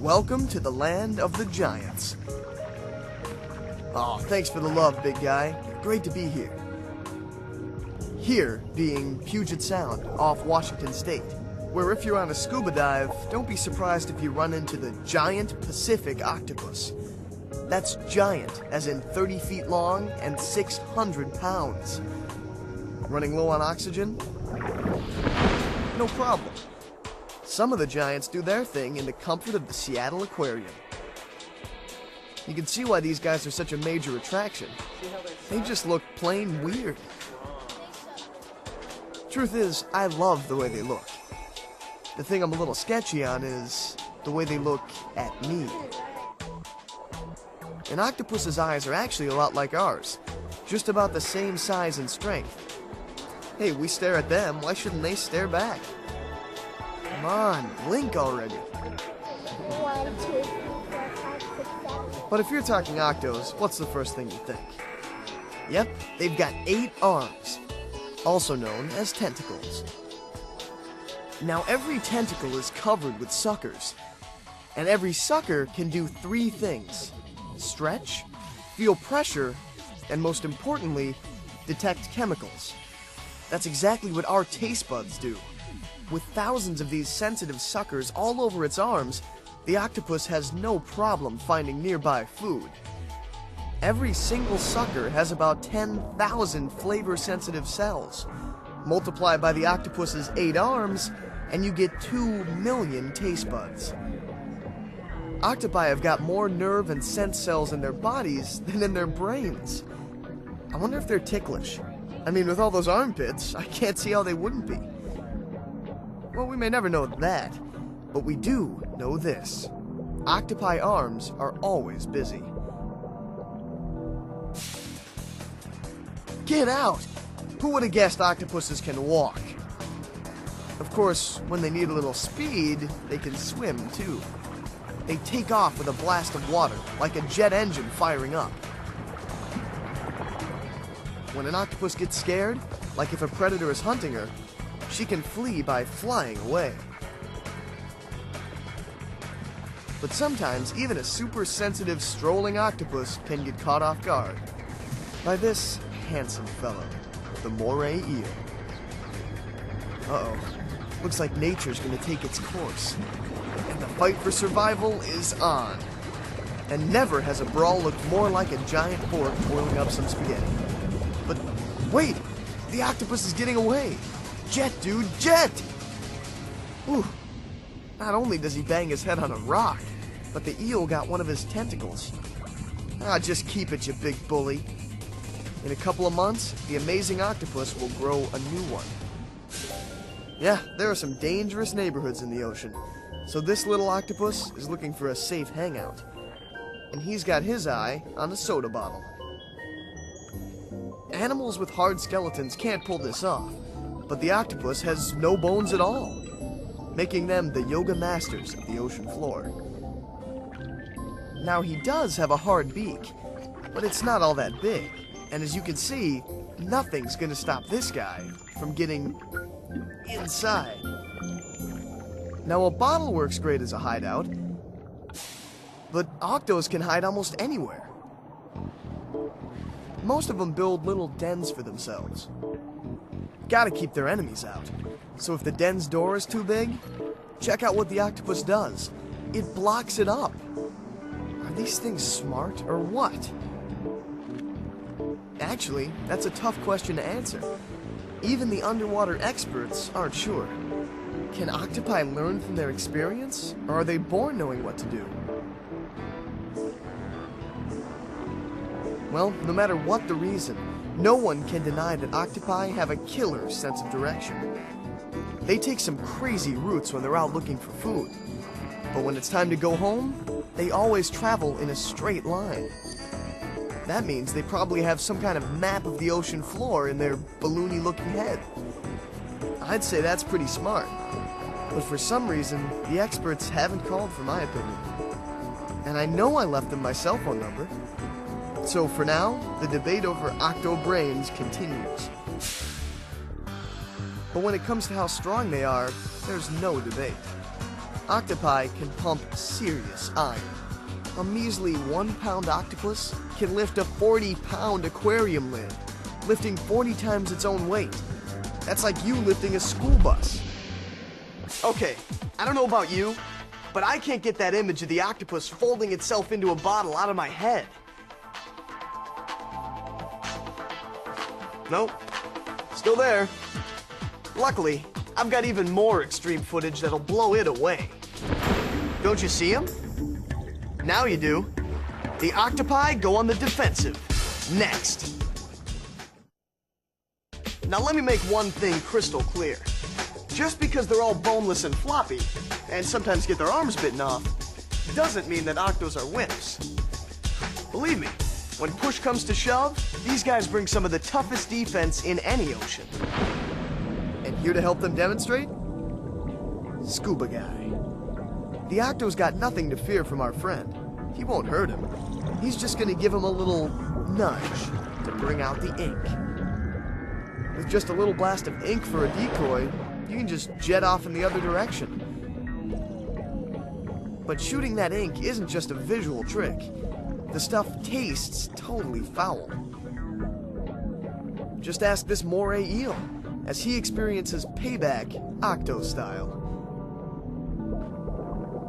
Welcome to the land of the giants. Aw, thanks for the love, big guy. Great to be here. Here being Puget Sound, off Washington State, where if you're on a scuba dive, don't be surprised if you run into the giant Pacific octopus. That's giant, as in 30 feet long and 600 pounds. Running low on oxygen? No problem. Some of the giants do their thing in the comfort of the Seattle Aquarium. You can see why these guys are such a major attraction. They just look plain weird. Truth is, I love the way they look. The thing I'm a little sketchy on is the way they look at me. An octopus's eyes are actually a lot like ours, just about the same size and strength. Hey, we stare at them, why shouldn't they stare back? Come on, blink already. 1, 2, 3, 4, 5, 6, 7. But if you're talking octos, what's the first thing you think? Yep, they've got 8 arms, also known as tentacles. Now every tentacle is covered with suckers, and every sucker can do 3 things: stretch, feel pressure, and most importantly, detect chemicals. That's exactly what our taste buds do. With thousands of these sensitive suckers all over its arms, the octopus has no problem finding nearby food. Every single sucker has about 10,000 flavor-sensitive cells. Multiply by the octopus's 8 arms, and you get 2 million taste buds. Octopi have got more nerve and sense cells in their bodies than in their brains. I wonder if they're ticklish. I mean, with all those armpits, I can't see how they wouldn't be. Well, we may never know that, but we do know this. Octopi arms are always busy. Get out! Who would have guessed octopuses can walk? Of course, when they need a little speed, they can swim too. They take off with a blast of water, like a jet engine firing up. When an octopus gets scared, like if a predator is hunting her, she can flee by flying away. But sometimes, even a super sensitive strolling octopus can get caught off guard by this handsome fellow, the moray eel. Uh-oh. Looks like nature's gonna take its course. And the fight for survival is on. And never has a brawl looked more like a giant fork boiling up some spaghetti. But wait! The octopus is getting away! Jet, dude, jet! Ooh. Not only does he bang his head on a rock, but the eel got one of his tentacles. Ah, just keep it, you big bully. In a couple of months, the amazing octopus will grow a new one. Yeah, there are some dangerous neighborhoods in the ocean, so this little octopus is looking for a safe hangout. And he's got his eye on a soda bottle. Animals with hard skeletons can't pull this off, but the octopus has no bones at all, making them the yoga masters of the ocean floor. Now he does have a hard beak, but it's not all that big, and as you can see, nothing's gonna stop this guy from getting inside. Now a bottle works great as a hideout, but octos can hide almost anywhere. Most of them build little dens for themselves. Gotta keep their enemies out. So if the den's door is too big, check out what the octopus does. It blocks it up. Are these things smart or what? Actually, that's a tough question to answer. Even the underwater experts aren't sure. Can octopi learn from their experience, or are they born knowing what to do? Well, no matter what the reason, no one can deny that octopi have a killer sense of direction. They take some crazy routes when they're out looking for food, but when it's time to go home, they always travel in a straight line. That means they probably have some kind of map of the ocean floor in their balloony-looking head. I'd say that's pretty smart, but for some reason, the experts haven't called for my opinion. And I know I left them my cell phone number. So for now, the debate over octo brains continues. But when it comes to how strong they are, there's no debate. Octopi can pump serious iron. A measly 1-pound octopus can lift a 40-pound aquarium lid, lifting 40 times its own weight. That's like you lifting a school bus. Okay, I don't know about you, but I can't get that image of the octopus folding itself into a bottle out of my head. Nope, still there. Luckily, I've got even more extreme footage that'll blow it away. Don't you see him? Now you do. The octopi go on the defensive. Next. Now let me make one thing crystal clear. Just because they're all boneless and floppy, and sometimes get their arms bitten off, doesn't mean that octos are wimps. Believe me, when push comes to shove, these guys bring some of the toughest defense in any ocean. And here to help them demonstrate? Scuba Guy. The octo's got nothing to fear from our friend. He won't hurt him. He's just gonna give him a little nudge to bring out the ink. With just a little blast of ink for a decoy, you can just jet off in the other direction. But shooting that ink isn't just a visual trick. The stuff tastes totally foul. Just ask this moray eel, as he experiences payback octo style.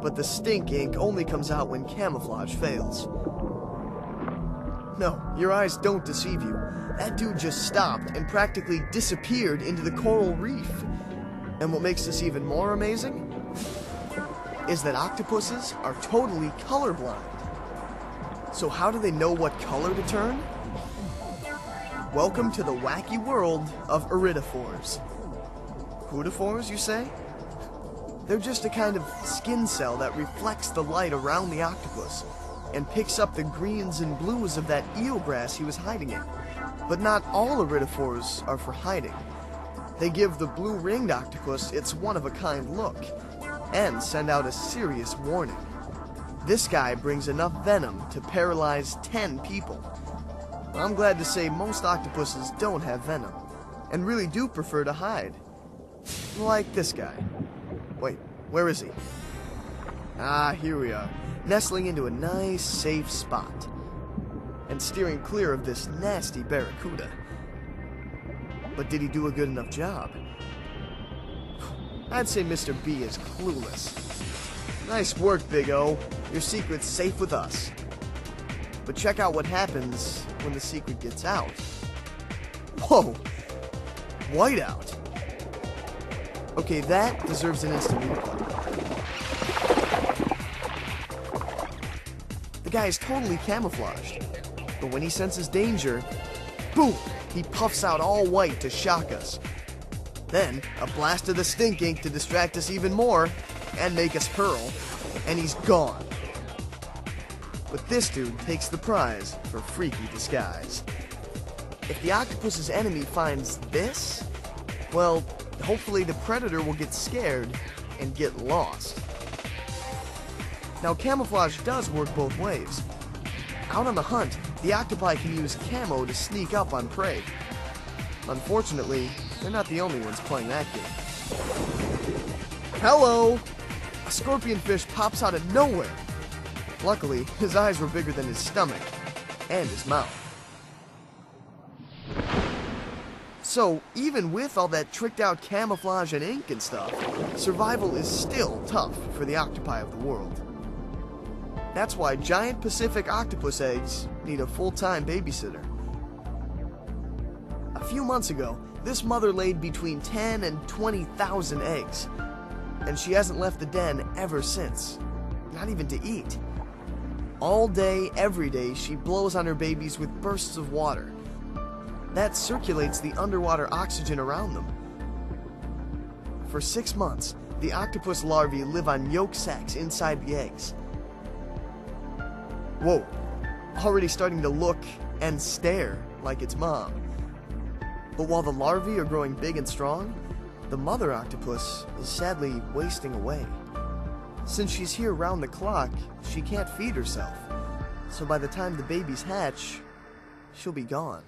But the stink ink only comes out when camouflage fails. No, your eyes don't deceive you. That dude just stopped and practically disappeared into the coral reef. And what makes this even more amazing is that octopuses are totally colorblind. So how do they know what color to turn? Welcome to the wacky world of iridophores. Crudophores, you say? They're just a kind of skin cell that reflects the light around the octopus and picks up the greens and blues of that eelgrass he was hiding in. But not all iridophores are for hiding. They give the blue-ringed octopus its one-of-a-kind look and send out a serious warning. This guy brings enough venom to paralyze 10 people. I'm glad to say most octopuses don't have venom and really do prefer to hide. Like this guy. Wait, where is he? Ah, here we are, nestling into a nice, safe spot and steering clear of this nasty barracuda. But did he do a good enough job? I'd say Mr. B is clueless. Nice work, Big O. Your secret's safe with us. But check out what happens when the secret gets out. Whoa! Whiteout. Okay, that deserves an instant replay. The guy is totally camouflaged, but when he senses danger, boom! He puffs out all white to shock us. Then, a blast of the stink ink to distract us even more and make us hurl, and he's gone. But this dude takes the prize for freaky disguise. If the octopus's enemy finds this, well, hopefully the predator will get scared and get lost. Now, camouflage does work both ways. Out on the hunt, the octopi can use camo to sneak up on prey. Unfortunately, they're not the only ones playing that game. Hello! A scorpionfish pops out of nowhere. Luckily, his eyes were bigger than his stomach and his mouth. So, even with all that tricked out camouflage and ink and stuff, survival is still tough for the octopi of the world. That's why giant Pacific octopus eggs need a full-time babysitter. A few months ago, this mother laid between 10 and 20,000 eggs, and she hasn't left the den ever since, not even to eat. All day, every day, she blows on her babies with bursts of water. That circulates the underwater oxygen around them. For 6 months, the octopus larvae live on yolk sacs inside the eggs. Whoa, already starting to look and stare like its mom. But while the larvae are growing big and strong, the mother octopus is sadly wasting away. Since she's here round the clock, she can't feed herself. So by the time the babies hatch, she'll be gone.